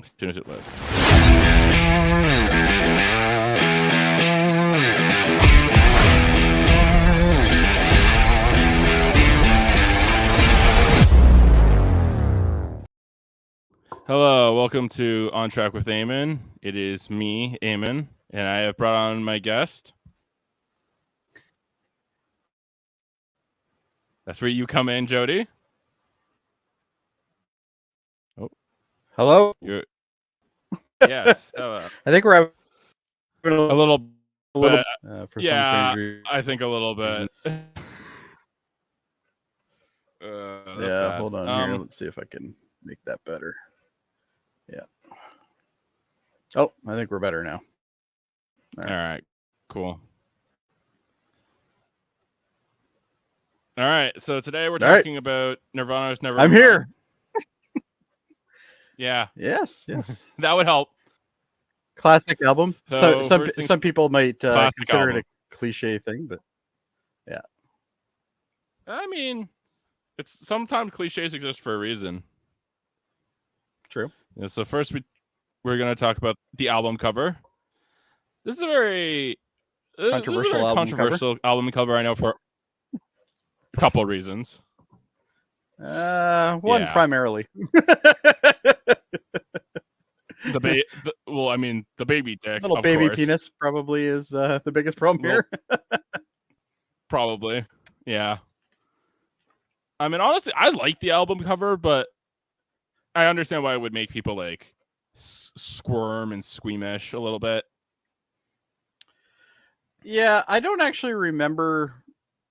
As soon as it loads. Hello, welcome to On Track with Eamon. It is me, Eamon, and I have brought on my guest. That's where you come in, Jody. Oh, hello. Yes. Hello. I think we're having a little bit. For some strange reason. I think a little bit. Yeah, hold on here. Let's see if I can make that better. Yeah. Oh, I think we're better now. All right. Cool. All right. So today we're talking about Nirvana's Nevermind. I'm here. Yeah. Yes. That would help. Classic album. So some people might consider album. it a cliche thing, but yeah. I mean, it's sometimes cliches exist for a reason. True. Yeah, so first we're going to talk about the album cover. This is a very controversial album cover. I know for a couple of reasons. One primarily. The baby dick. Little baby penis probably is the biggest problem here. Probably, yeah. I mean, honestly, I like the album cover, but I understand why it would make people like squirm and squeamish a little bit. Yeah, I don't actually remember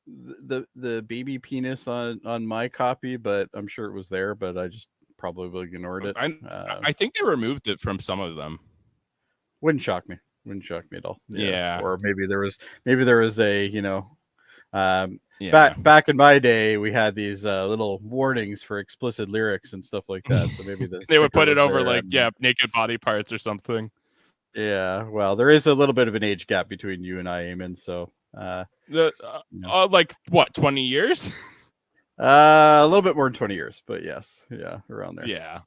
the baby penis on my copy, but I'm sure it was there. But I just probably ignored it. I think they removed it from some of them. Wouldn't shock me at all. Yeah. Or maybe there was a back in my day we had these little warnings for explicit lyrics and stuff like that. So maybe they would put it over naked body parts or something. Yeah. Well, there is a little bit of an age gap between you and I, Eamon. So like what, 20 years? A little bit more than 20 years, but yes. Yeah, around there. Yeah.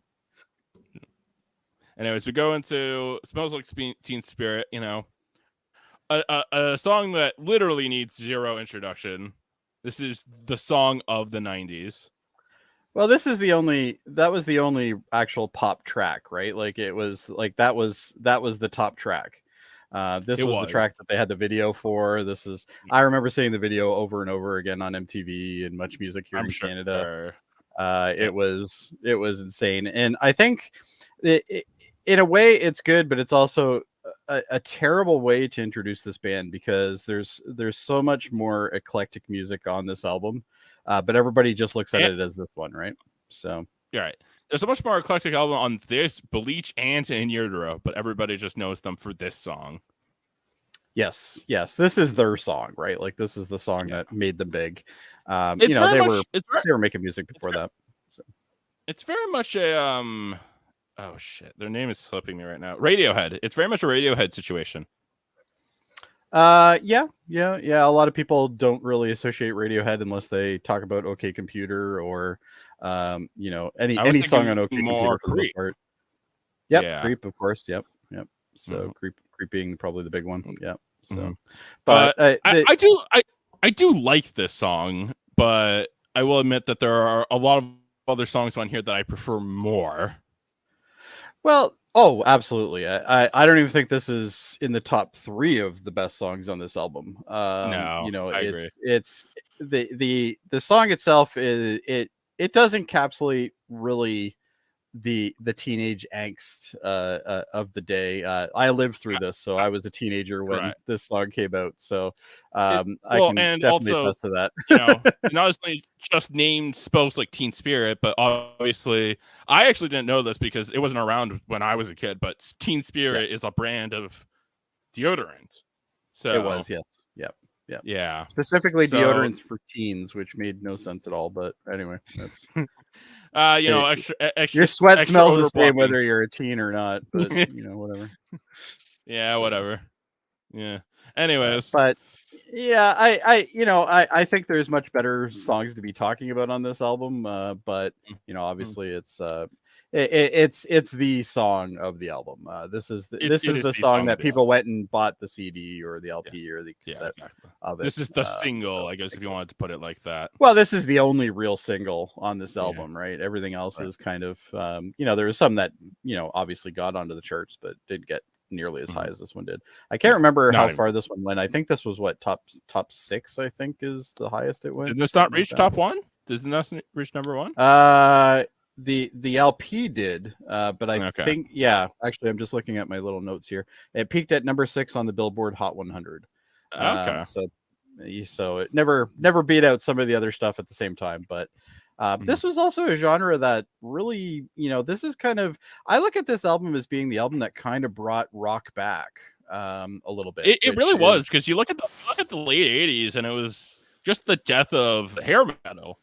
Anyways, we go into Smells Like Teen Spirit, a song that literally needs zero introduction. This is the song of the 90s. Well, that was the only actual pop track, right? Like it was like that was the top track. This was the track that they had the video for. I remember seeing the video over and over again on MTV and Much Music here in Canada. It was insane. And I think in a way it's good, but it's also a terrible way to introduce this band because there's so much more eclectic music on this album. But everybody just looks at it as this one, right? So you're right. There's a much more eclectic album on this, Bleach, and In Utero, but everybody just knows them for this song. Yes. This is their song, right? Like this is the song that made them big. They were making music before that. So it's very much a oh shit, their name is slipping me right now. Radiohead. It's very much a Radiohead situation. Yeah. A lot of people don't really associate Radiohead unless they talk about OK Computer or any song on OK Computer for the most part. Yep, yeah. Creep, of course. Yep. So Creep being probably the big one. Yeah. So, but I do like this song, but I will admit that there are a lot of other songs on here that I prefer more. Well, oh, absolutely. I don't even think this is in the top 3 of the best songs on this album. No, I agree. It's the song itself it does encapsulate really the teenage angst of the day. I lived through this, so I was a teenager when this song came out. So I can definitely attest to that. Not only just named Smells Like Teen Spirit, but obviously I actually didn't know this because it wasn't around when I was a kid. But Teen Spirit is a brand of deodorant. So it was, yes, yeah. Specifically deodorants for teens, which made no sense at all. But anyway, that's. Extra, your sweat smells the same whether you're a teen or not, but whatever. Yeah, whatever. Yeah. Anyways, but yeah, I think there's much better songs to be talking about on this album. But obviously it's the song of the album. This is it is the the song song of that the people album. went and bought the CD or the LP or the Yeah, cassette exactly. of it. This is the single, So I guess, if makes you sense. wanted to put it like that. Well, this is the only real single on this Yeah. album, right? Everything else Right. is kind of, there was some that, obviously got onto the charts, but didn't get nearly as high as this one did. I can't remember Not how even. far this one went. I think this was what top 6, I think is the highest it went. Did this not something like reach that. top 1? Did this not reach number 1? The LP did, but I Okay. think, yeah, actually, I'm just looking at my little notes here. It peaked at number 6 on the Billboard Hot 100. Okay. So it never beat out some of the other stuff at the same time, but this was also a genre that really, this is kind of, I look at this album as being the album that kind of brought rock back a little bit. It really was, because you look at the late 80s and it was just the death of hair metal.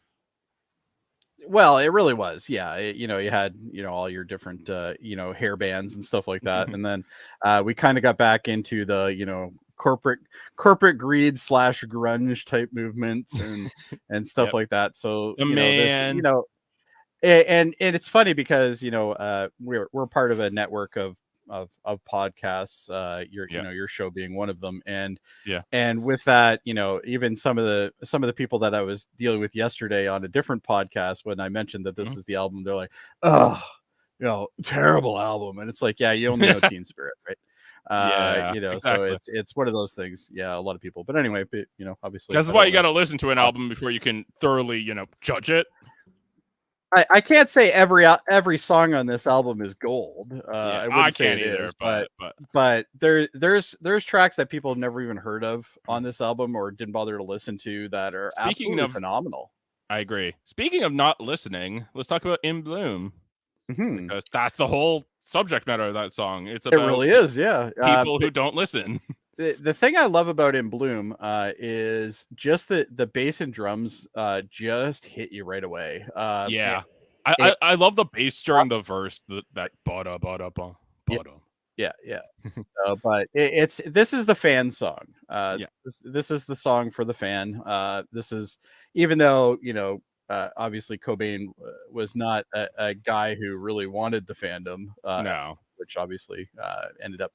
Well, it really was. Yeah. You had, all your different, hair bands and stuff like that. And then we kind of got back into the, corporate greed / grunge type movements and stuff like that. So, Man. and it's funny because, we're part of a network of podcasts, your show being one of them. And with that, even some of the people that I was dealing with yesterday on a different podcast, when I mentioned that this is the album, they're like, oh, terrible album. And it's like, yeah, you only know Teen Spirit, right? Exactly. So it's one of those things. Yeah, a lot of people, but anyway, obviously that's why you got to listen to an album before you can thoroughly, judge it. I can't say every song on this album is gold. I wouldn't say it either, is, but there's tracks that people have never even heard of on this album or didn't bother to listen to that are absolutely phenomenal. I agree. Speaking of not listening, let's talk about In Bloom, because that's the whole subject matter of that song. It really is, yeah. People who don't listen. The thing I love about In Bloom is just the bass and drums just hit you right away. I love the bass during the verse, that bada bada bada. Yeah. But this is the fan song. This is the song for the fan. This is, even though obviously Cobain was not a guy who really wanted the fandom. No, which obviously ended up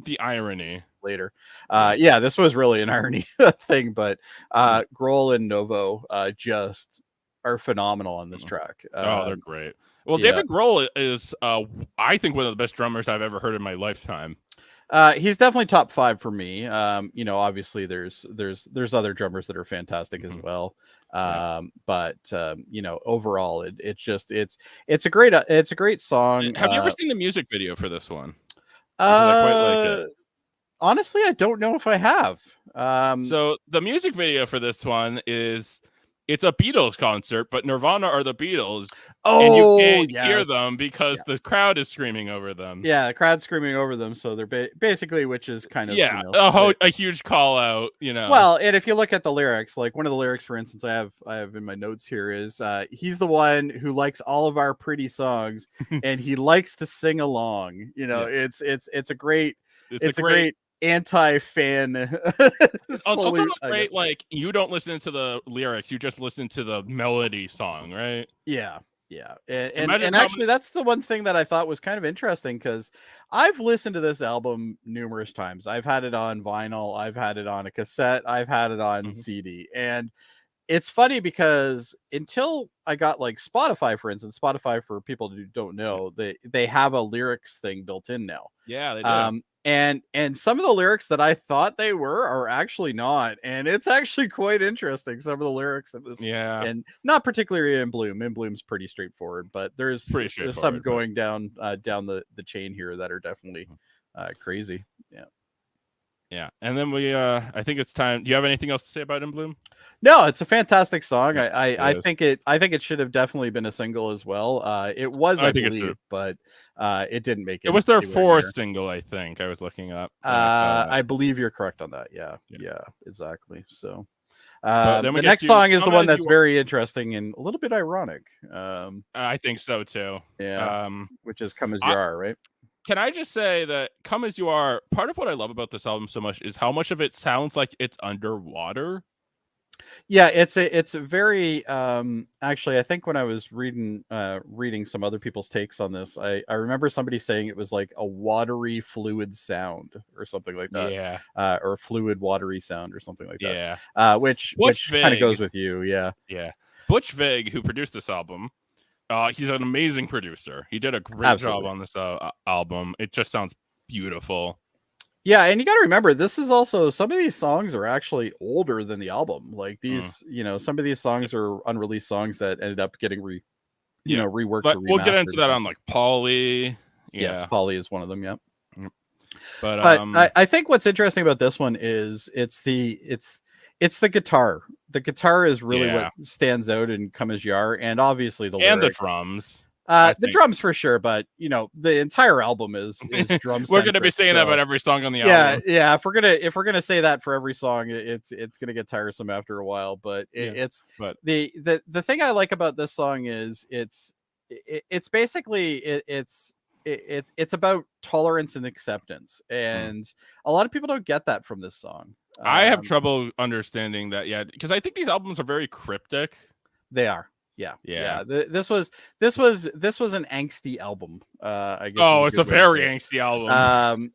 the irony later. This was really an irony thing, but Grohl and Novo just are phenomenal on this track. They're great. Well, David Grohl is I think one of the best drummers I've ever heard in my lifetime. He's definitely top 5 for me. Obviously there's other drummers that are fantastic as well. But overall it's a great song. Have you ever seen the music video for this one? I quite like it. Honestly, I don't know if I have. So the music video for this one it's a Beatles concert, but Nirvana are the Beatles. And you can't hear them because the crowd is screaming over them. Yeah, the crowd's screaming over them, so they're basically, which is kind of a huge call out. Well, and if you look at the lyrics, like one of the lyrics, for instance, I have in my notes here is he's the one who likes all of our pretty songs, and he likes to sing along. It's a great anti-fan. Also not great, like, you don't listen to the lyrics, you just listen to the melody song, right? Yeah. And actually that's the one thing that I thought was kind of interesting, because I've listened to this album numerous times. I've had it on vinyl, I've had it on a cassette, I've had it on CD, and it's funny because until I got like Spotify, for instance, Spotify, for people who don't know, they have a lyrics thing built in now. Yeah, they do. And some of the lyrics that I thought they were are actually not, and it's actually quite interesting, some of the lyrics in this. And not particularly In Bloom. In Bloom's pretty straightforward, but there's some going down the chain here that are definitely crazy. Yeah. And then I think it's time. Do you have anything else to say about In Bloom? No, it's a fantastic song. I think it should have definitely been a single as well. It was, I believe, but it didn't make it. It was their 4th single, I think. I was looking up. I believe you're correct on that. Yeah, exactly. So the next song is the one that's very interesting and a little bit ironic. I think so too. Yeah, which is Come As You Are, right? Can I just say that "Come As You Are," part of what I love about this album so much is how much of it sounds like it's underwater. Yeah, it's a very actually I think when I was reading some other people's takes on this, I remember somebody saying it was like a watery fluid sound or something like that. Yeah. Or fluid watery sound or something like that. Yeah. Which Butch kind of goes Vig. with you, yeah. Yeah. Butch Vig, who produced this album, he's an amazing producer. He did a great job Absolutely. on this album. It just sounds beautiful. Yeah, and you got to remember, this is also some of these songs are actually older than the album. Like these, some of these songs are unreleased songs that ended up getting reworked But or we'll get remastered into or that on something. like Polly. Yes, Yeah. Polly is one of them. Yeah. But I think what's interesting about this one is it's the guitar. The guitar is really what stands out in "Come As You Are," and obviously the and lyrics. the drums. The drums for sure, but the entire album is drum. We're gonna be saying that about every song on the album. Yeah. If we're gonna say that for every song, it's gonna get tiresome after a while. But the thing I like about this song is it's basically it's about tolerance and acceptance, and a lot of people don't get that from this song. I have trouble understanding that yet because I think these albums are very cryptic. They are. Yeah. This was an angsty album. I guess. Oh, it's a very angsty album.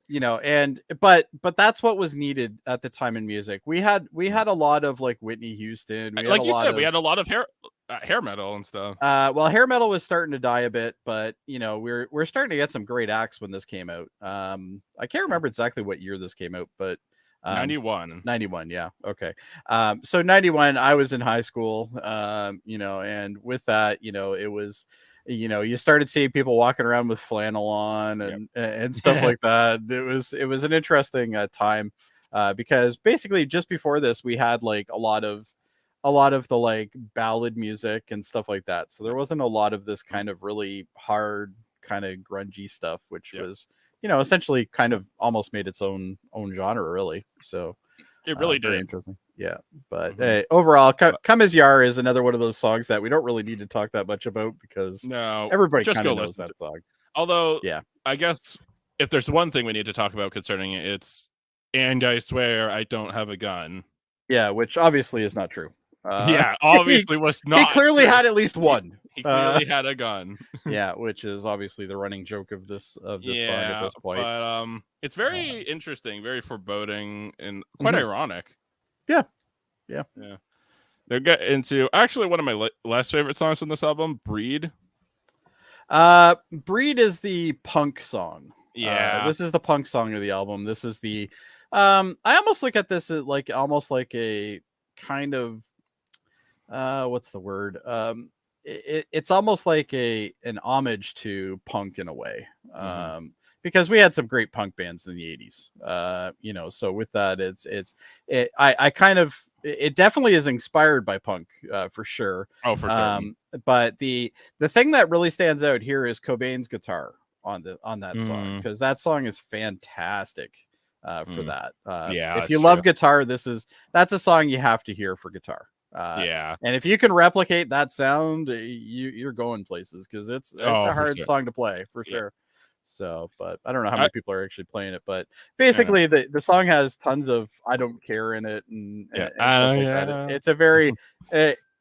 But that's what was needed at the time in music. We had a lot of like Whitney Houston. Like you said, we had a lot of hair metal and stuff. Well, hair metal was starting to die a bit, but we're starting to get some great acts when this came out. I can't remember exactly what year this came out, but 91. Yeah. Okay. So 91, I was in high school, and with that, it was, you started seeing people walking around with flannel on and stuff like that. It was an interesting time, because basically just before this, we had like a lot of the like ballad music and stuff like that. So there wasn't a lot of this kind of really hard kind of grungy stuff, which was, essentially kind of almost made its own genre, really. So it really very did. interesting. Yeah. But overall, "Come As You Are" is another one of those songs that we don't really need to talk that much about because everybody kind of knows that song. Although, I guess if there's one thing we need to talk about concerning it, it's "And I Swear I Don't Have a Gun." Yeah, which obviously is not true. Obviously was not. He clearly had at least one. He clearly had a gun. Yeah, which is obviously the running joke of this song at this point. But it's very interesting, very foreboding, and quite ironic. Yeah. They get into actually one of my last favorite songs on this album, "Breed." "Breed" is the punk song. This is the punk song of the album. This is the I almost look at this as like almost like a kind of what's the word? It's almost like an homage to punk in a way. Because we had some great punk bands in the 80s. So with that, it definitely is inspired by punk, for sure. Oh, for sure. But the thing that really stands out here is Cobain's guitar on that song, because that song is fantastic for that. If you love guitar, that's a song you have to hear for guitar. And if you can replicate that sound, you're going places, because it's a hard song to play for sure. So, but I don't know how many people are actually playing it, but basically the song has tons of "I don't care" in it and stuff like that. It's a very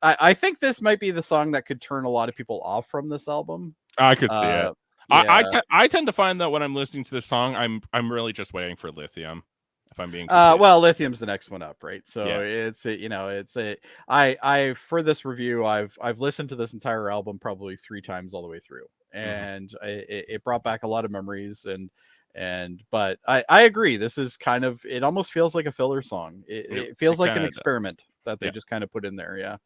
I think this might be the song that could turn a lot of people off from this album. I could see it. I tend to find that when I'm listening to this song, I'm really just waiting for Lithium. If I'm being well, Lithium's the next one up, right? So I for this review, I've listened to this entire album probably 3 times all the way through, and it brought back a lot of memories, but I agree, this is kind of, it almost feels like a filler song. It feels like an experiment that they just kind of put in there.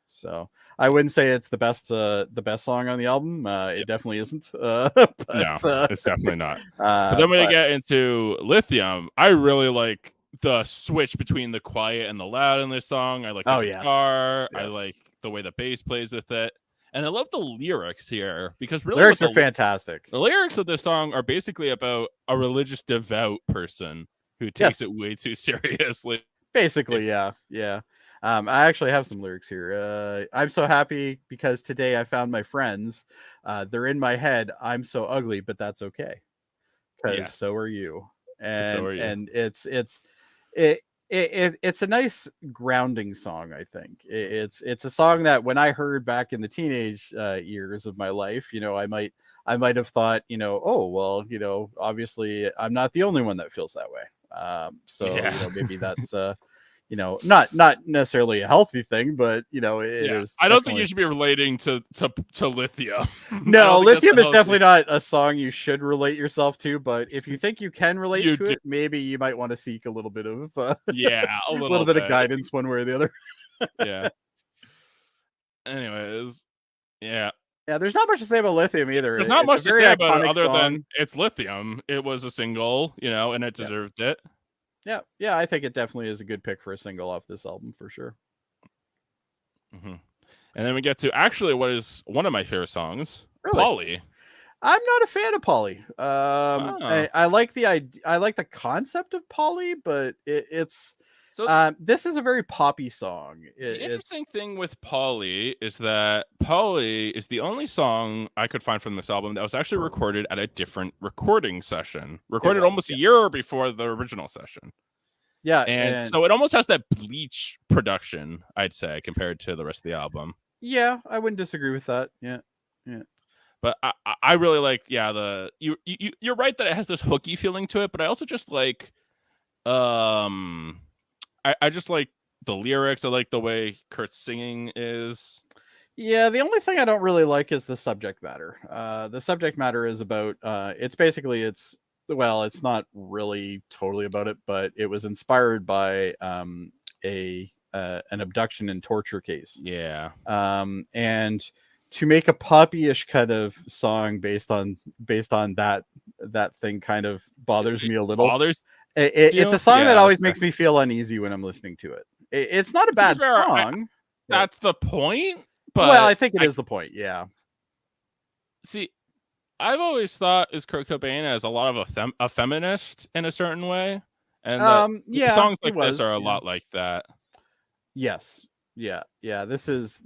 So I wouldn't say it's the best song on the album. It definitely isn't. No, it's definitely not. But then when you get into Lithium, I really like the switch between the quiet and the loud in this song. I like the guitar. Yes. I like the way the bass plays with it. And I love the lyrics here, because really lyrics are fantastic. The lyrics of this song are basically about a religious devout person who takes it way too seriously. Basically, yeah. I actually have some lyrics here. I'm so happy because today I found my friends. They're in my head. I'm so ugly, but that's okay. because so are you. So are you. And it's a nice grounding song. I think it's a song that when I heard back in the teenage years of my life, I might have thought, oh well, obviously I'm not the only one that feels that way. So maybe that's not necessarily a healthy thing, but it is. I don't think you should be relating to Lithium. No, Lithium is definitely not a song you should relate yourself to, but if you think you can relate to it, maybe you might want to seek a little bit of a little bit of guidance one way or the other. Yeah. Anyways, yeah, there's not much to say about Lithium either. There's not much to say about it other than it's Lithium. It was a single, and it deserved it. Yeah, I think it definitely is a good pick for a single off this album for sure. Mm-hmm. And then we get to actually what is one of my favorite songs, Polly. I'm not a fan of Polly. I like the concept of Polly, but it's this is a very poppy song. The interesting thing with Polly is that Polly is the only song I could find from this album that was actually recorded at a different recording session, almost a year before the original session. Yeah, and so it almost has that Bleach production, I'd say, compared to the rest of the album. Yeah, I wouldn't disagree with that. Yeah. But I really like, you're right that it has this hooky feeling to it, but I also just like, I just like the lyrics. I like the way Kurt's singing is. Yeah, the only thing I don't really like is the subject matter. The subject matter is about, it's not really totally about it, but it was inspired by an abduction and torture case. Yeah. And to make a poppy-ish kind of song based on that thing kind of bothers me a little. It's a song that always makes me feel uneasy when I'm listening to it. It's not a bad song. That's the point. But well, I think it is the point. Yeah. See, I've always thought is Kurt Cobain as a lot of a feminist in a certain way, and songs like this are a lot like that. Yes. Yeah. This is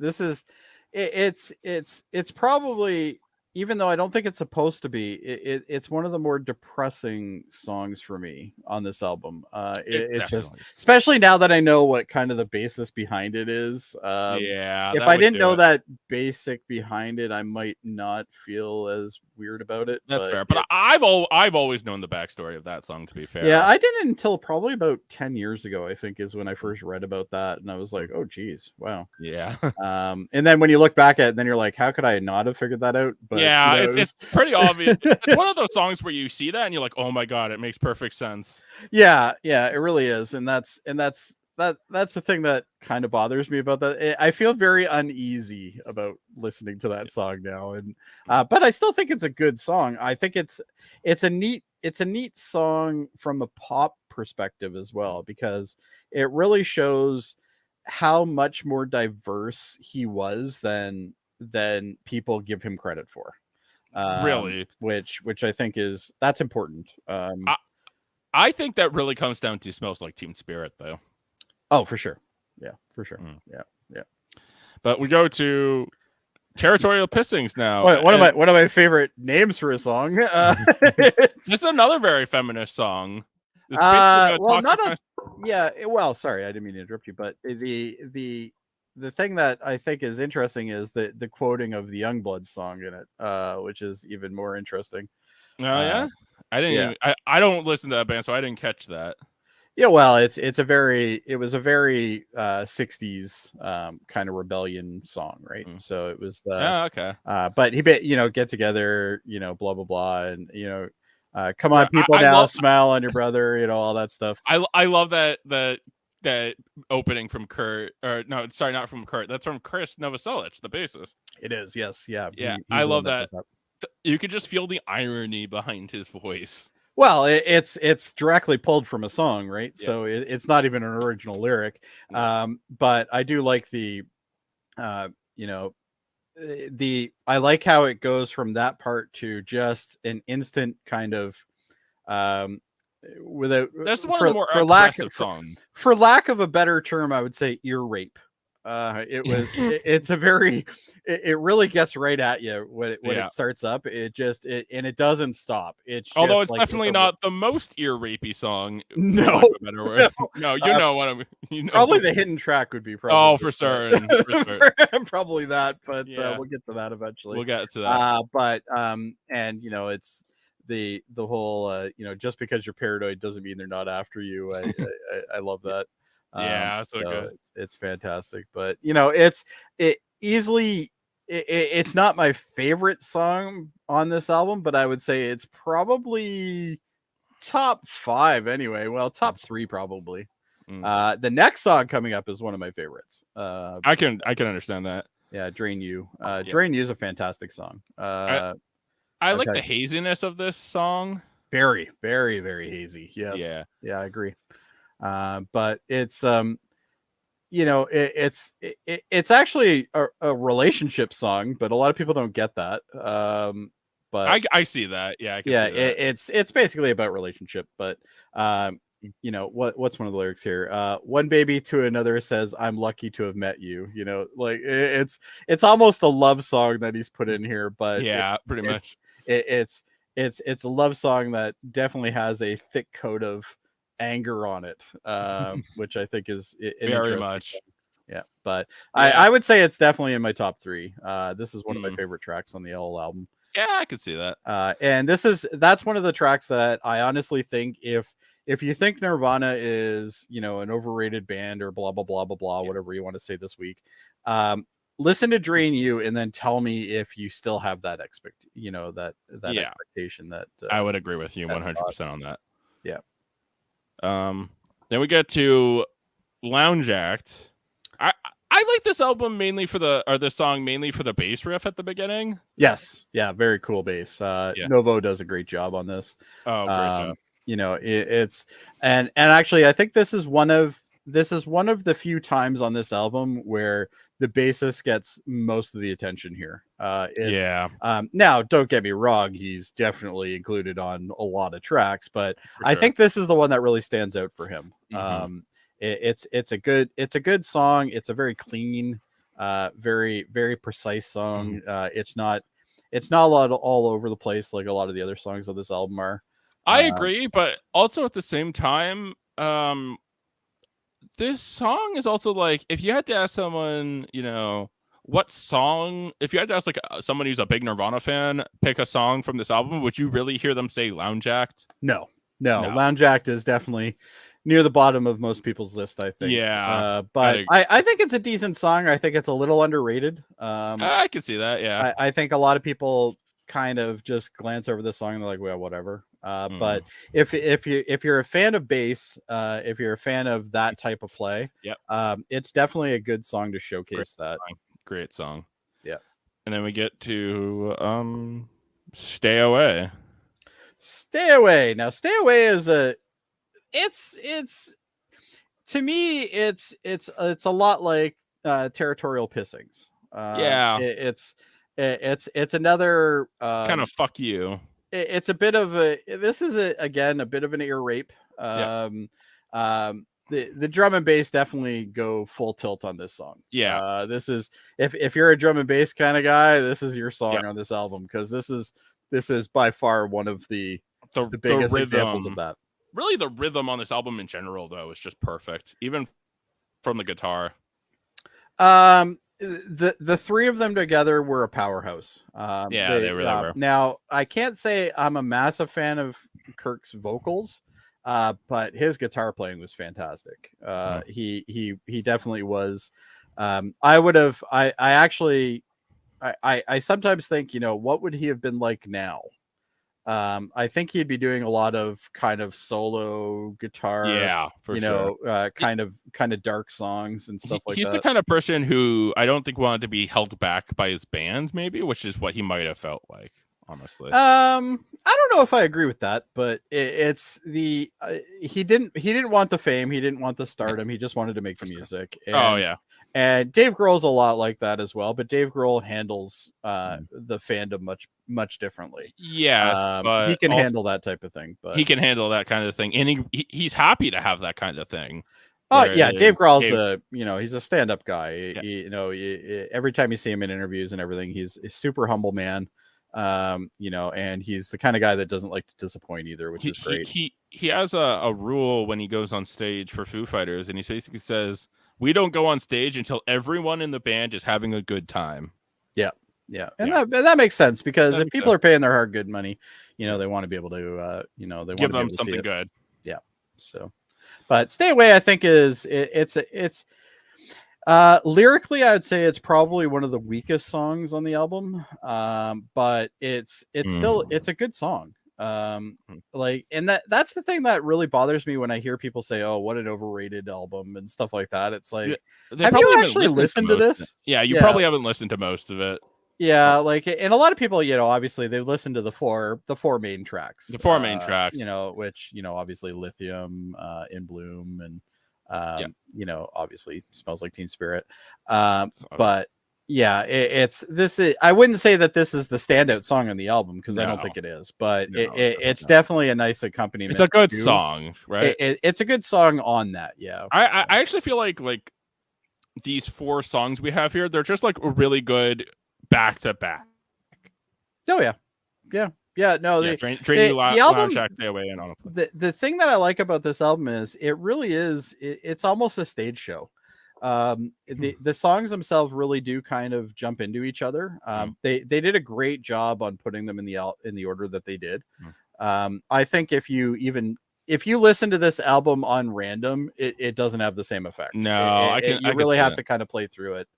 it's probably, even though I don't think it's supposed to be, it's one of the more depressing songs for me on this album. It just, especially now that I know what kind of the basis behind it is. If I didn't know that basic behind it, I might not feel as weird about it. That's fair. But I've always known the backstory of that song, to be fair. Yeah, I didn't until probably about 10 years ago, I think, is when I first read about that, and I was like, oh geez, wow. Yeah. And then when you look back at it, then you're like, how could I not have figured that out? But yeah, it's pretty obvious. It's one of those songs where you see that and you're like, oh my god, it makes perfect sense. Yeah, it really is. And that's the thing that kind of bothers me about that. I feel very uneasy about listening to that song now, and but I still think it's a good song. I think it's a neat song from a pop perspective as well, because it really shows how much more diverse he was than people give him credit for. Really, which I think that's important. I think that really comes down to Smells Like Teen Spirit, though. Oh, for sure. Yeah, for sure. Yeah. But we go to Territorial Pissings now. One of my favorite names for a song. This is another very feminist song. Sorry, I didn't mean to interrupt you, but the thing that I think is interesting is the quoting of the Youngblood song in it, which is even more interesting. Oh yeah, I didn't. Yeah. I don't listen to that band, so I didn't catch that. Yeah, well, it was a very 60s kind of rebellion song, right? So it was okay. But he get together, blah blah blah, and come on, people, now smile on your brother, all that stuff. I love that opening from Kurt, or no, sorry, not from Kurt. That's from Chris Novoselic, the bassist. It is, yes, yeah. I love that. You could just feel the irony behind his voice. Well, it's directly pulled from a song, right? Yeah. So it's not even an original lyric. But I do like I like how it goes from that part to just an instant kind of without, that's one of the more for lack of a better term, I would say ear rape It's a very, it really gets right at you when it starts up. And it doesn't stop. It's although just it's like definitely not the most ear rapey song. No, no, you know what I mean. You know, probably the hidden track would be probably. Oh, for certain, for certain. Probably that, but Yeah. we'll get to that eventually. We'll get to that. But and it's the whole just because you're paranoid doesn't mean they're not after you. I love that. Yeah, so good. It's fantastic, but it's not my favorite song on this album, but I would say it's probably top 5 anyway. Well, top 3 probably. The next song coming up is one of my favorites. I can understand that. Yeah, Drain You. Drain You is a fantastic song. I like the haziness of this song. Very, very, very hazy. Yes. Yeah, I agree. But it's it's actually a relationship song, but a lot of people don't get that. But I see that. Yeah, I can yeah, see that. it's basically about relationship. But what's one of the lyrics here? One baby to another says, "I'm lucky to have met you." Like it's almost a love song that he's put in here. But yeah, pretty much. It's a love song that definitely has a thick coat of anger on it, which I think is very much. Thing. Yeah, but I would say it's definitely in my top 3. This is one of my favorite tracks on the L album. Yeah, I could see that. And that's one of the tracks that I honestly think if you think Nirvana is an overrated band or blah blah blah blah blah, whatever you want to say this week, listen to Drain You and then tell me if you still have that expectation. That I would agree with you 100% on that. Yeah. Then we get to Lounge Act. I like this album mainly for this song mainly for the bass riff at the beginning. Yes. Yeah. Very cool bass. Novo does a great job on this. Oh, great job. It's and actually I think this is one of the few times on this album where the bassist gets most of the attention here. Now don't get me wrong, he's definitely included on a lot of tracks, but I think this is the one that really stands out for him. It's a good song. It's a very clean, very, very precise song. It's not a lot all over the place like a lot of the other songs of this album are. I agree, but also at the same time, this song is also like, if you had to ask someone, what song, if you had to ask like someone who's a big Nirvana fan, pick a song from this album, would you really hear them say Lounge Act? No. Lounge Act is definitely near the bottom of most people's list, I think. Yeah. But I think it's a decent song. I think it's a little underrated. I can see that. Yeah. I think a lot of people kind of just glance over this song and they're like, well, whatever. But if you're a fan of bass, if you're a fan of that type of play, it's definitely a good song to showcase that. Great song. Yeah. And then we get to Stay Away. Stay Away. Now, Stay Away is it's to me it's a lot like Territorial Pissings. It's another kind of fuck you. It's a bit of this is again a bit of an ear rape. The drum and bass definitely go full tilt on this song. Yeah. This is if you're a drum and bass kind of guy, this is your song on this album, because this is by far one of the biggest examples of that. Really, the rhythm on this album in general, though, is just perfect, even from the guitar. The three of them together were a powerhouse. They really were. Now, I can't say I'm a massive fan of Kirk's vocals, but his guitar playing was fantastic. He definitely was. I sometimes think, what would he have been like now? I think he'd be doing a lot of kind of solo guitar, sure. kind of dark songs and stuff like that. He's the kind of person who I don't think wanted to be held back by his bands, maybe, which is what he might have felt like, honestly. I don't know if I agree with that, but it's he didn't want the fame, he didn't want the stardom, he just wanted to make the music. And Dave Grohl's a lot like that as well, but Dave Grohl handles the fandom much differently. Yes, but he can handle that type of thing. But he can handle that kind of thing, and he's happy to have that kind of thing. Oh yeah, Dave Grohl's Dave, he's a stand-up guy. Every time you see him in interviews and everything, he's a super humble man. And he's the kind of guy that doesn't like to disappoint either, which is great. He has a rule when he goes on stage for Foo Fighters, and he basically says, "We don't go on stage until everyone in the band is having a good time." Yeah, and that makes sense because if people sense. are paying their hard good money, they want to be able to, they want to give be them able to something see it. good. Yeah. So, but Stay Away, I think it's lyrically, I would say it's probably one of the weakest songs on the album. But it's still a good song. And that's the thing that really bothers me when I hear people say, "Oh, what an overrated album" and stuff like that. It's like, have you actually listened to this? Yeah, you probably haven't listened to most of it. Yeah, and a lot of people, obviously they've listened to the four main tracks. The four main tracks. Which, obviously Lithium, In Bloom, and obviously Smells Like Teen Spirit. But yeah, I wouldn't say that this is the standout song on the album because I don't think it is, but it's definitely a nice accompaniment. It's a good song, right? It's a good song on that. Yeah. I actually feel like these 4 songs we have here, they're just like really good back to back. Oh yeah. No, the album, Shack, Stay Away, and On a Plane. The thing that I like about this album is it really is. It's almost a stage show. The songs themselves really do kind of jump into each other. They did a great job on putting them in the order that they did. I think if you listen to this album on random, it doesn't have the same effect. No, you really have to kind of play through it.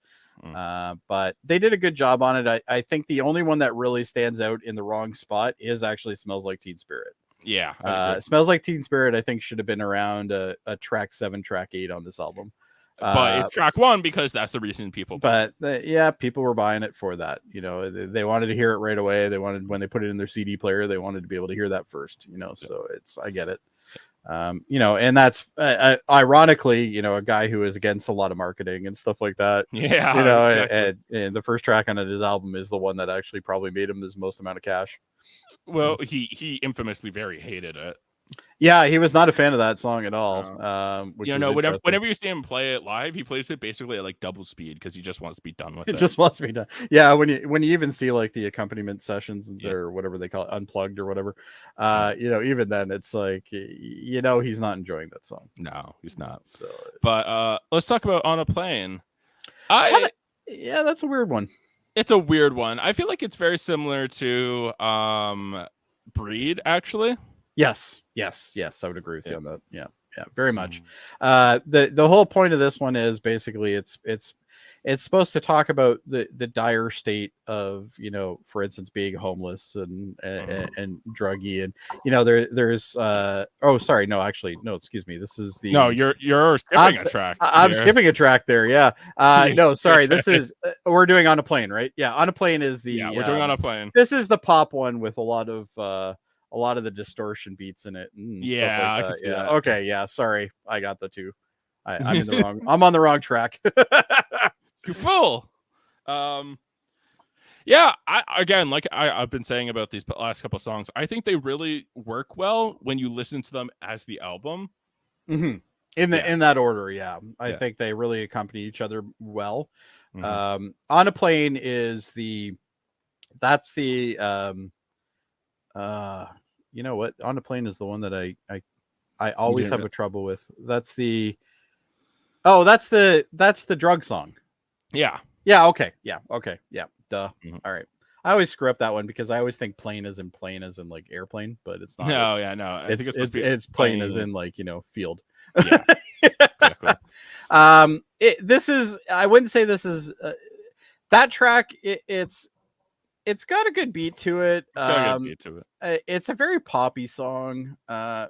But they did a good job on it. I think the only one that really stands out in the wrong spot is actually Smells Like Teen Spirit. Yeah. Smells Like Teen Spirit, I think, should have been around a track 7, track 8 on this album. But it's track 1 because that's the reason people. But people were buying it for that. They wanted to hear it right away. They wanted, when they put it in their CD player, they wanted to be able to hear that first. So I get it. And that's ironically, a guy who is against a lot of marketing and stuff like that. Yeah, exactly. and the first track on his album is the one that actually probably made him his most amount of cash. Well, he infamously very hated it. Yeah, he was not a fan of that song at all. Whenever you see him play it live, he plays it basically at like double speed because he just wants to be done with it. Just wants to be done. Yeah, when you even see like the accompaniment sessions or whatever they call it, unplugged or whatever, even then it's like he's not enjoying that song. No, he's not. So, but let's talk about On a Plane. That's a weird one. It's a weird one. I feel like it's very similar to Breed, actually. Yes, I would agree with you on that. Yeah, very much. The whole point of this one is basically it's supposed to talk about the dire state of, for instance, being homeless and druggy, and there's excuse me, this is the you're skipping a track. I'm skipping a track there. Yeah. No, sorry. This is we're doing On a Plane, right? Yeah, On a Plane is the we're doing On a Plane. This is the pop one with a lot of the distortion beats in it. Yeah, stuff like that. Yeah. Okay. Yeah. Sorry, I got the two. I'm in the wrong. I'm on the wrong track. You fool. I've been saying about these last couple of songs, I think they really work well when you listen to them as the album. Mm-hmm. In that order, yeah. I think they really accompany each other well. On a Plane is you know what? On a Plane is the one that I always have a trouble with. That's the drug song. Yeah. Yeah. Okay. Yeah. Okay. Yeah. Duh. All right. I always screw up that one because I always think plane as in like airplane, but it's not. No. Yeah. No. I think it's plane as in like, field. Yeah. Exactly. I wouldn't say this is that track. It's got a good beat to it. It's a very poppy song.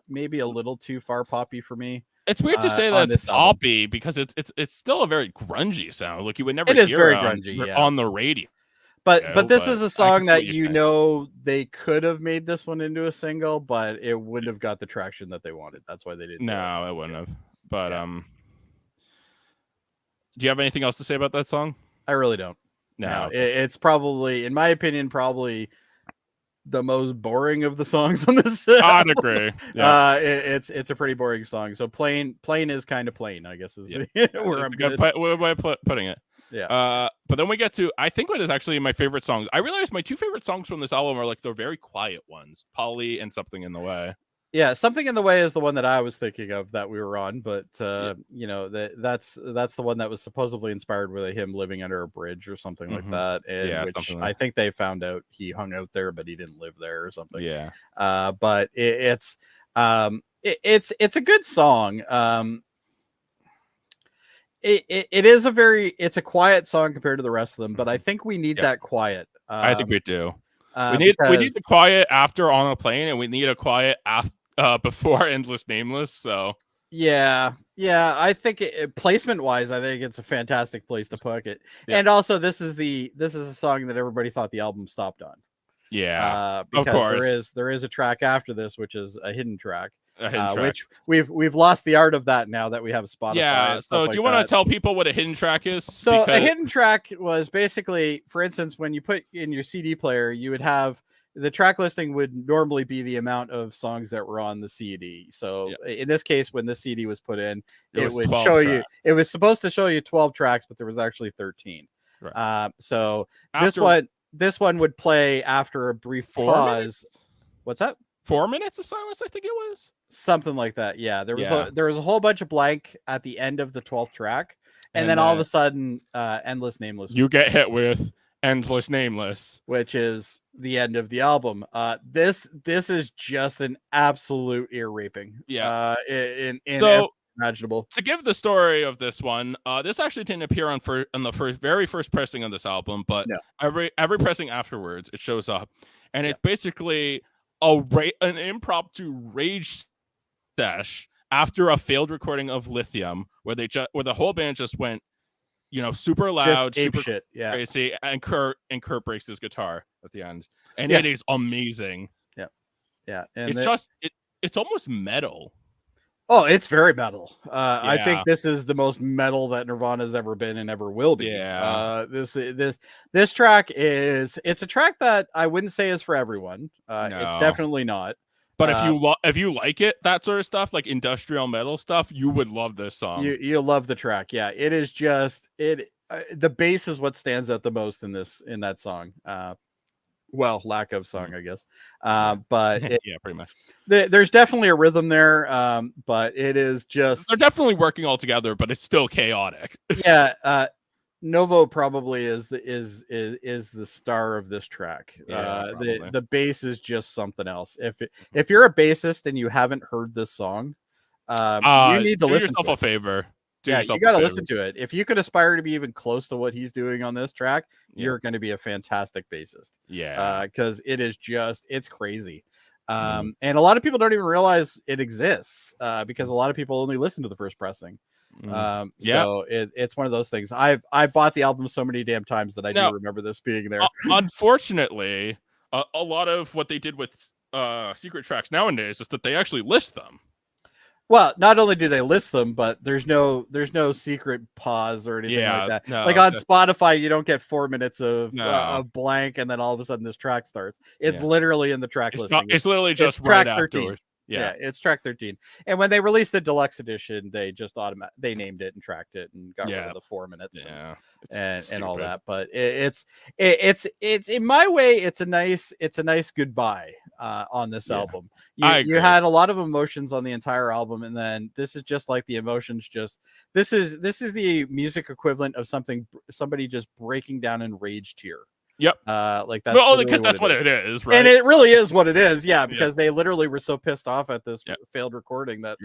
Maybe a little too far poppy for me. It's weird to say that it's poppy because it's still a very grungy sound. Like you would never. It is very grungy on the radio. But this is a song that they could have made this one into a single, but it wouldn't have got the traction that they wanted. That's why they didn't. No, it wouldn't have. But do you have anything else to say about that song? I really don't. No, it's probably, in my opinion, probably the most boring of the songs on this. I'd agree. Yeah. It's a pretty boring song. So plain is kind of plain, I guess is the where That's I'm a good way of putting it. Yeah. But then we get to, I think what is actually my favorite songs. I realized my two favorite songs from this album are like they're very quiet ones, Polly and Something in the Way. Yeah, Something in the Way is the one that I was thinking of that we were on, but you know, that's the one that was supposedly inspired with him living under a bridge or something like that, and which I think they found out he hung out there, but he didn't live there or something. Yeah. But it's a good song. It is it's a quiet song compared to the rest of them, but I think we need that quiet. I think we do. We need the quiet after On a Plane, and we need a quiet before Endless Nameless. So yeah, I think placement wise, I think it's a fantastic place to put it. And also, this is a song that everybody thought the album stopped on. Yeah, because of course. there is a track after this, which is a hidden track. Which we've lost the art of that now that we have Spotify. Yeah. So do you want to tell people what a hidden track is? So a hidden track was basically, for instance, when you put in your CD player, you would have the track listing would normally be the amount of songs that were on the CD. So in this case, when the CD was put in, it would show you. It was supposed to show you 12 tracks, but there was actually 13. Right. So this one would play after a brief pause. What's that? 4 minutes of silence, I think it was. Something like that. Yeah. There was a whole bunch of blank at the end of the 12th track. And then all of a sudden, Endless Nameless. You get hit with Endless Nameless, which is the end of the album. This is just an absolute ear raping. Yeah. In every imaginable. To give the story of this one, this actually didn't appear on the very first pressing of this album, but every pressing afterwards, it shows up, and it's basically an impromptu rage sesh after a failed recording of Lithium, where the whole band just went, super loud, super shit, crazy, and Kurt breaks his guitar at the end, and it is amazing. Yeah, and it's almost metal. Oh, it's very metal. I think this is the most metal that Nirvana's ever been and ever will be. Yeah. This track it's a track that I wouldn't say is for everyone. No. It's definitely not. But if you like it, that sort of stuff, like industrial metal stuff, you would love this song. You'll love the track. Yeah, it is just the bass is what stands out the most in that song. Well, lack of song, I guess. But yeah, pretty much. There's definitely a rhythm there, but it is just they're definitely working all together, but it's still chaotic. Yeah, Novo probably is the star of this track. The bass is just something else. If you're a bassist and you haven't heard this song, you need to listen. Do yourself a favor. You got to listen to it. If you could aspire to be even close to what he's doing on this track, you're going to be a fantastic bassist. Yeah, because it's crazy. And a lot of people don't even realize it exists because a lot of people only listen to the first pressing. So it's one of those things. I bought the album so many damn times that I do remember this being there. Unfortunately, a lot of what they did with secret tracks nowadays is that they actually list them. Well, not only do they list them, but there's no secret pause or anything like that. No, like on Spotify, you don't get 4 minutes of blank, and then all of a sudden this track starts. It's literally in the track listing. It's literally just track 13. Afterwards. Yeah, it's track 13. And when they released the deluxe edition, they just they named it and tracked it and got rid of the 4 minutes and all that. But it's in my way, it's a nice goodbye on this album. You had a lot of emotions on the entire album, and then this is just like the emotions. This is the music equivalent of somebody just breaking down in rage tear. Yep. Like that's only because that's what it is, right? And it really is what it is, because they literally were so pissed off at this failed recording that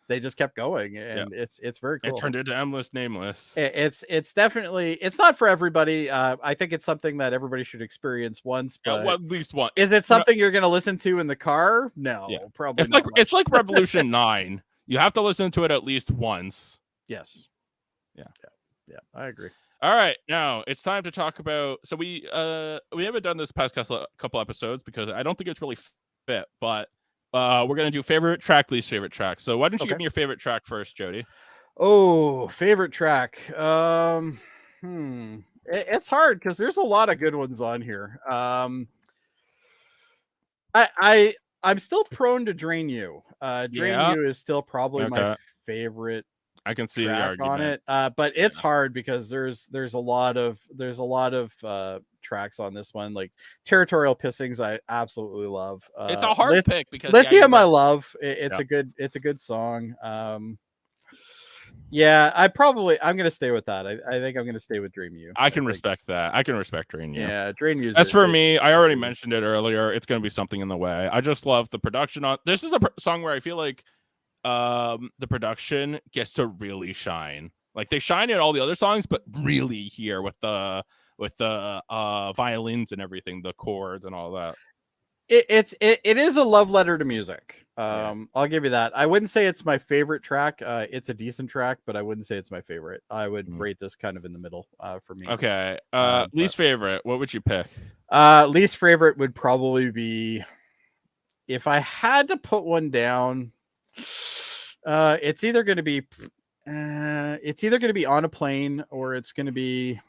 they just kept going, and it's very cool. It turned into Endless Nameless. It's definitely, it's not for everybody. I think it's something that everybody should experience once, but at least once. Is it something you're going to listen to in the car? No, probably it's not. It's like Revolution 9. You have to listen to it at least once. Yes. Yeah, I agree. All right, now it's time to talk about. So we haven't done this past couple episodes because I don't think it's really fit, but we're gonna do favorite track, least favorite track. So why don't you give me your favorite track first, Jody? Oh, favorite track. It's hard because there's a lot of good ones on here. I'm still prone to Drain You. Drain Yeah. You is still probably my Okay. favorite I can see the track on argument. it. But it's Yeah. hard because there's a lot of tracks on this one. Like Territorial Pissings, I absolutely love. It's a hard pick because yeah, you're Lithium, I right. love. Yeah. It's a good song. Yeah, I'm gonna stay with that. I think I'm gonna stay with Dream You. I I can think, respect that. I can respect Drain You. yeah, Dream You. As for me, I already mentioned it earlier. It's going to be Something in the Way. I just love the production on this. Is the song where I feel like the production gets to really shine. Like they shine in all the other songs, but really here with the violins and everything, the chords and all that. It is a love letter to music. Yeah. I'll give you that. I wouldn't say it's my favorite track. It's a decent track, but I wouldn't say it's my favorite. I would rate this kind of in the middle for me. Okay. Least favorite. What would you pick? Least favorite would probably be, if I had to put one down, it's either going to be On a Plane, or it's going to be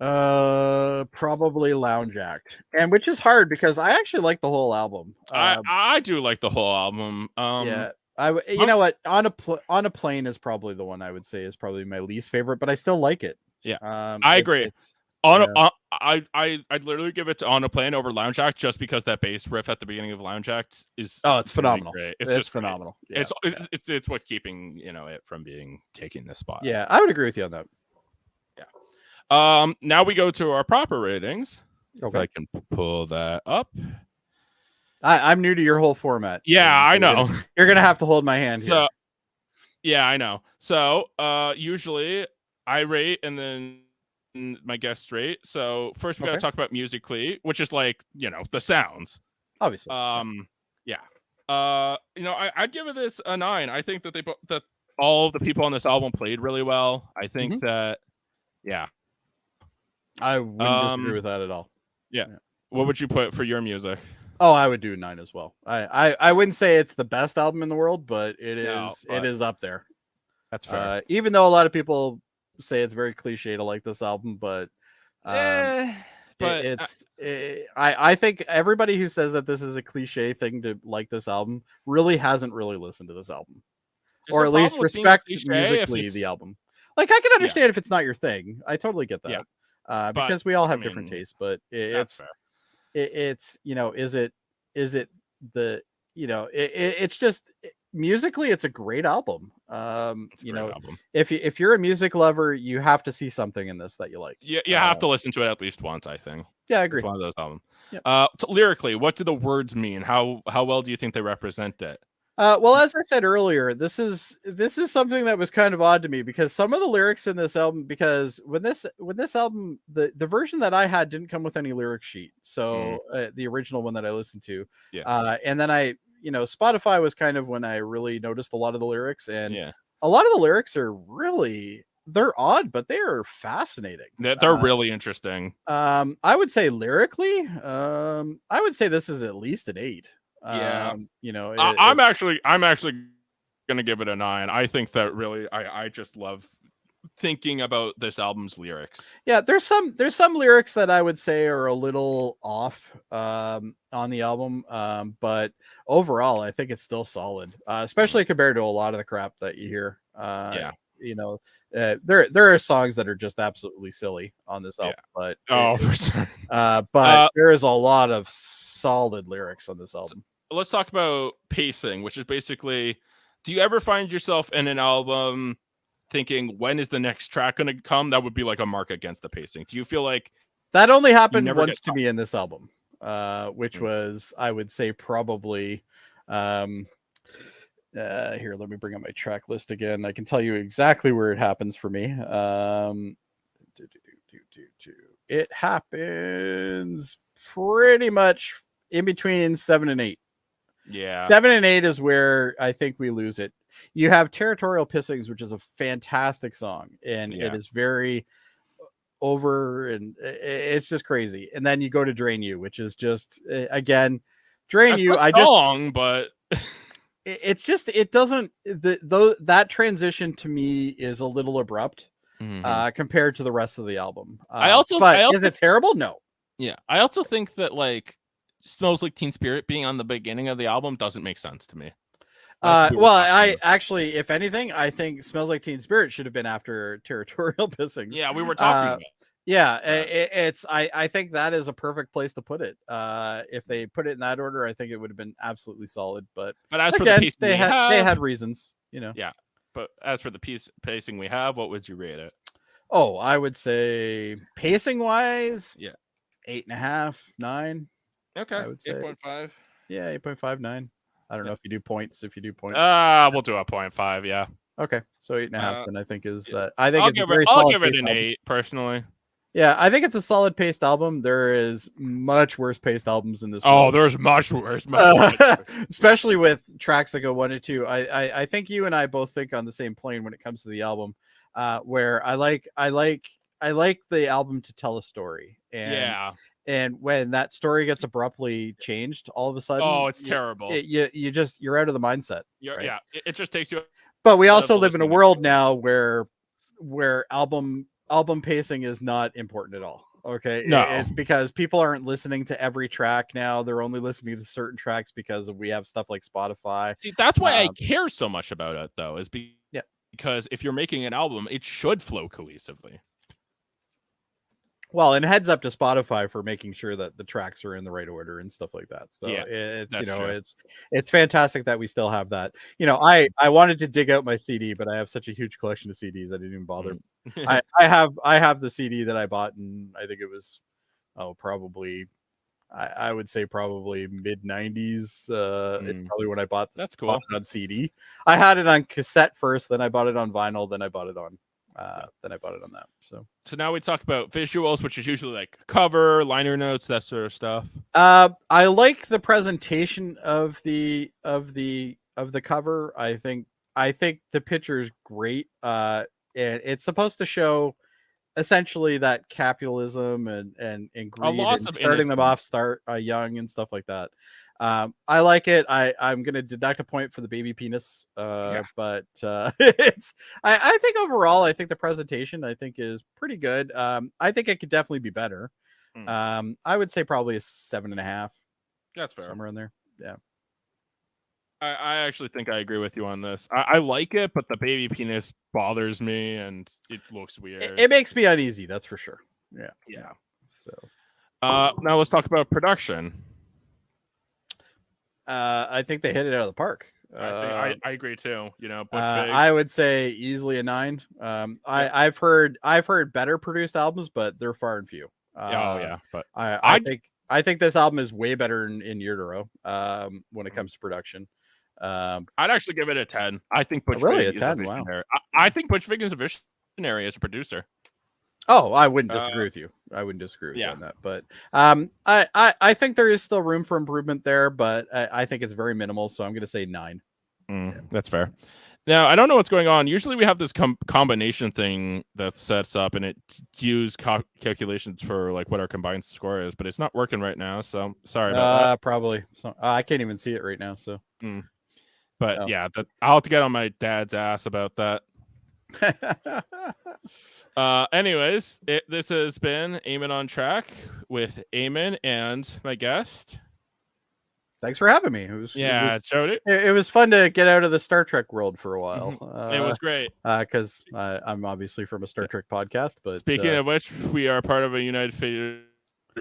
probably Lounge Act, and which is hard because I actually like the whole album. I do like the whole album. Yeah, you know what, On a Plane is probably the one I would say is probably my least favorite, but I still like it. Yeah, I agree. It's I'd literally give it to On a Plane over Lounge Act just because that bass riff at the beginning of Lounge Act is it's phenomenal. Great. It's just phenomenal. Yeah. It's what's keeping it from being taking this spot. Yeah, I would agree with you on that. Yeah. Now we go to our proper ratings. Okay, if I can pull that up. I'm new to your whole format. Yeah, I know. You're gonna have to hold my hand here. Yeah, I know. So usually I rate and then my guests rate. So first we got to talk about musically, which is like, the sounds. Obviously. Yeah. I'd give it this a 9. I think that that all of the people on this album played really well. I think that, yeah. I wouldn't disagree with that at all. Yeah. What would you put for your music? Oh, I would do a 9 as well. I wouldn't say it's the best album in the world, but it is up there. That's fair. Even though a lot of people say it's very cliche to like this album, but I think everybody who says that this is a cliche thing to like this album really hasn't really listened to this album, or at least respect musically the album. Like, I can understand if it's not your thing. I totally get that. Because we all have different tastes, but it's is it it's just musically it's a great album. If you're a music lover, you have to see something in this that you like. You have to listen to it at least once, I think. Yeah, I agree. It's one of those albums. Lyrically, what do the words mean? How well do you think they represent it? Well, as I said earlier, this is something that was kind of odd to me, because some of the lyrics in this album, because when this album, the version that I had didn't come with any lyric sheet. So the original one that I listened to, and then Spotify was kind of when I really noticed a lot of the lyrics, and a lot of the lyrics are they're odd, but they are fascinating. They're really interesting. I would say lyrically, I would say this is at least an 8. I'm actually gonna give it a 9. I think that really I just love thinking about this album's lyrics. Yeah, there's some lyrics that I would say are a little off on the album, but overall I think it's still solid, especially compared to a lot of the crap that you hear. There are songs that are just absolutely silly on this album, but for sure. But there is a lot of solid lyrics on this album. Let's talk about pacing, which is basically, do you ever find yourself in an album thinking, when is the next track going to come? That would be like a mark against the pacing. Do you feel like that only happened once to me in this album, which was, I would say, probably here, let me bring up my track list again. I can tell you exactly where it happens for me. It happens pretty much in between 7 and 8. Yeah, 7 and 8 is where I think we lose it. You have Territorial Pissings, which is a fantastic song, and it is very over, and it's just crazy. And then you go to Drain You, which is just again, Drain You. But it's just, it doesn't, that transition to me is a little abrupt compared to the rest of the album. Is it terrible? No. Yeah, I also think that, like, Smells Like Teen Spirit being on the beginning of the album doesn't make sense to me. Well, I actually, if anything, I think Smells Like Teen Spirit should have been after Territorial Pissings. Yeah, we were talking about. Yeah, it's I think that is a perfect place to put it. If they put it in that order, I think it would have been absolutely solid. But as again, for the pacing they had reasons, Yeah, but as for the pacing we have, what would you rate it? Oh, I would say pacing wise, 8.5, 9. Okay, I would say 8.5. Yeah, 8.5, 9. I don't know if you do points. If you do points, we'll do a 0.5. Yeah. Okay, so 8.5 then I think is. I think I'll give it an 8 personally. Yeah, I think it's a solid paced album. There is much worse paced albums in this world. There's much worse. Especially with tracks that go 1 to 2. I think you and I both think on the same plane when it comes to the album, where I like the album to tell a story. And when that story gets abruptly changed all of a sudden, it's terrible. You're out of the mindset. Right? Yeah, it just takes you. But we also live in a world now where album pacing is not important at all. Okay, no, it's because people aren't listening to every track now. They're only listening to certain tracks because we have stuff like Spotify. See, that's why I care so much about it, though, is because if you're making an album, it should flow cohesively. Well, and heads up to Spotify for making sure that the tracks are in the right order and stuff like that. So it's fantastic that we still have that. I wanted to dig out my CD, but I have such a huge collection of CDs I didn't even bother. I have the CD that I bought, and I think it was probably I would say probably mid 90s. Probably when I bought this. That's cool. On CD. I had it on cassette first, then I bought it on vinyl, then I bought it on that. So now we talk about visuals, which is usually like cover, liner notes, that sort of stuff. I like the presentation of the cover. I think the picture is great. And it's supposed to show essentially that capitalism and greed and starting them off young and stuff like that. I like it. I'm gonna deduct a point for the baby penis, but it's. I think overall, I think the presentation is pretty good. I think it could definitely be better. I would say probably a 7.5. That's fair. Somewhere in there. Yeah. I actually think I agree with you on this. I like it, but the baby penis bothers me, and it looks weird. It makes me uneasy. That's for sure. Yeah. So, now let's talk about production. I think they hit it out of the park. I agree too. I would say easily a 9. I've heard better produced albums, but they're far and few. But I think this album is way better in Utero when it comes to production. I'd actually give it a 10. I think Butch really Vig a 10. Wow. I think Butch Vig is a visionary as a producer. Oh, I wouldn't disagree with you. I wouldn't disagree with you on that. But I think there is still room for improvement there, but I think it's very minimal. So I'm going to say 9. That's fair. Now, I don't know what's going on. Usually we have this combination thing that sets up and it uses calculations for like what our combined score is, but it's not working right now. So sorry about that. Probably. So, I can't even see it right now. So, but I'll have to get on my dad's ass about that. Anyways, this has been Eamon on Track with Eamon and my guest. Thanks for having me. It was fun to get out of the Star Trek world for a while. It was great because I'm obviously from a Star Trek podcast. But speaking of which, we are part of a United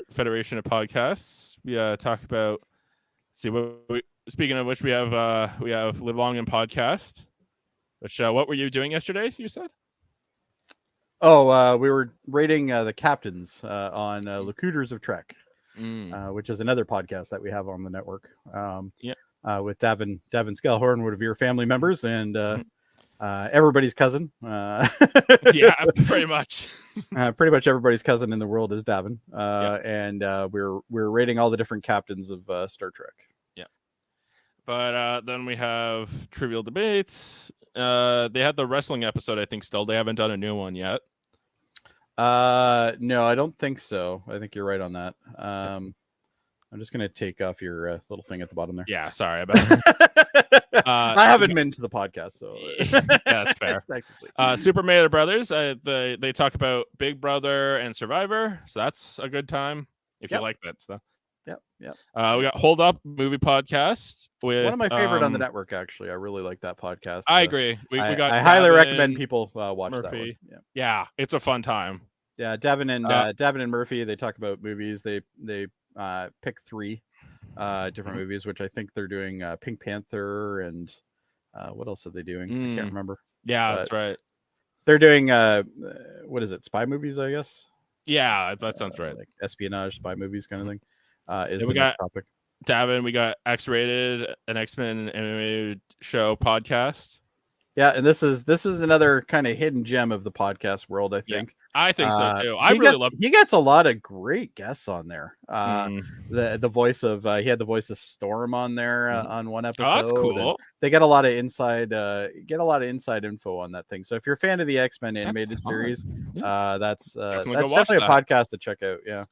Federation of Podcasts. We talk about. Speaking of which, we have Live Long and Podcast. Which what were you doing yesterday? You said. Oh, we were rating the captains on Locutors of Trek. Which is another podcast that we have on the network. With Davin Scalhorn, one of your family members, and everybody's cousin. Pretty much. Pretty much everybody's cousin in the world is Davin. And we're rating all the different captains of Star Trek. Yeah. But then we have Trivial Debates. They had the wrestling episode, I think. Still, they haven't done a new one yet. No, I don't think so. I think you're right on that. I'm just gonna take off your little thing at the bottom there. Yeah, sorry about that. I haven't been to the podcast, so that's fair. Super Mario Brothers. They talk about Big Brother and Survivor, so that's a good time if you like that stuff. Yep. Yep. We got Hold Up movie podcast with one of my favorite on the network. Actually, I really like that podcast. I agree. We got. I highly recommend people watch Murphy. that one. Yeah, it's a fun time. Yeah, Devin and Murphy. They talk about movies. They pick 3 different movies, which I think they're doing Pink Panther and what else are they doing? I can't remember. Yeah, that's right. They're doing what is it? Spy movies, I guess. Yeah, that sounds right. Like espionage, spy movies, kind of thing. Is the next topic. Davin, we got X-Rated, an X-Men animated show podcast. Yeah, and this is another kind of hidden gem of the podcast world, I think. Yeah, I think so too. He gets a lot of great guests on there. The voice of he had the voice of Storm on there on one episode. Oh, that's cool. They get a lot of inside info on that thing. So if you're a fan of the X-Men animated series, that's definitely a podcast to check out. Yeah.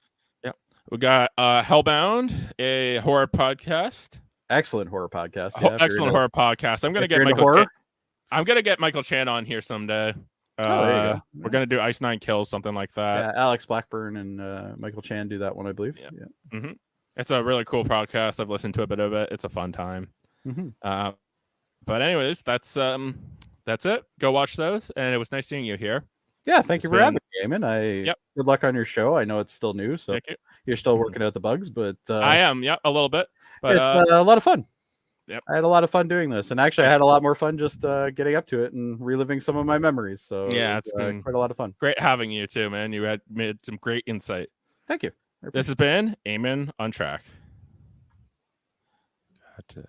Yeah. We got Hellbound, a horror podcast. Excellent horror podcast. Yeah, excellent horror podcast. I'm gonna get Michael Chan on here someday. There you go. We're gonna do Ice 9 Kills, something like that. Yeah, Alex Blackburn and Michael Chan do that one, I believe. Yeah. It's a really cool podcast. I've listened to a bit of it. It's a fun time. But anyways, that's it. Go watch those, and it was nice seeing you here. Yeah, thank you for having me, Eamon. Good luck on your show. I know it's still new, so you're still working out the bugs, but I am. Yeah, a little bit. But it's a lot of fun. Yep. I had a lot of fun doing this, and actually I had a lot more fun just getting up to it and reliving some of my memories. So yeah, it's been quite a lot of fun. Great having you too, man. You had made some great insight. Thank you. This has been Eamon on Track. Gotcha.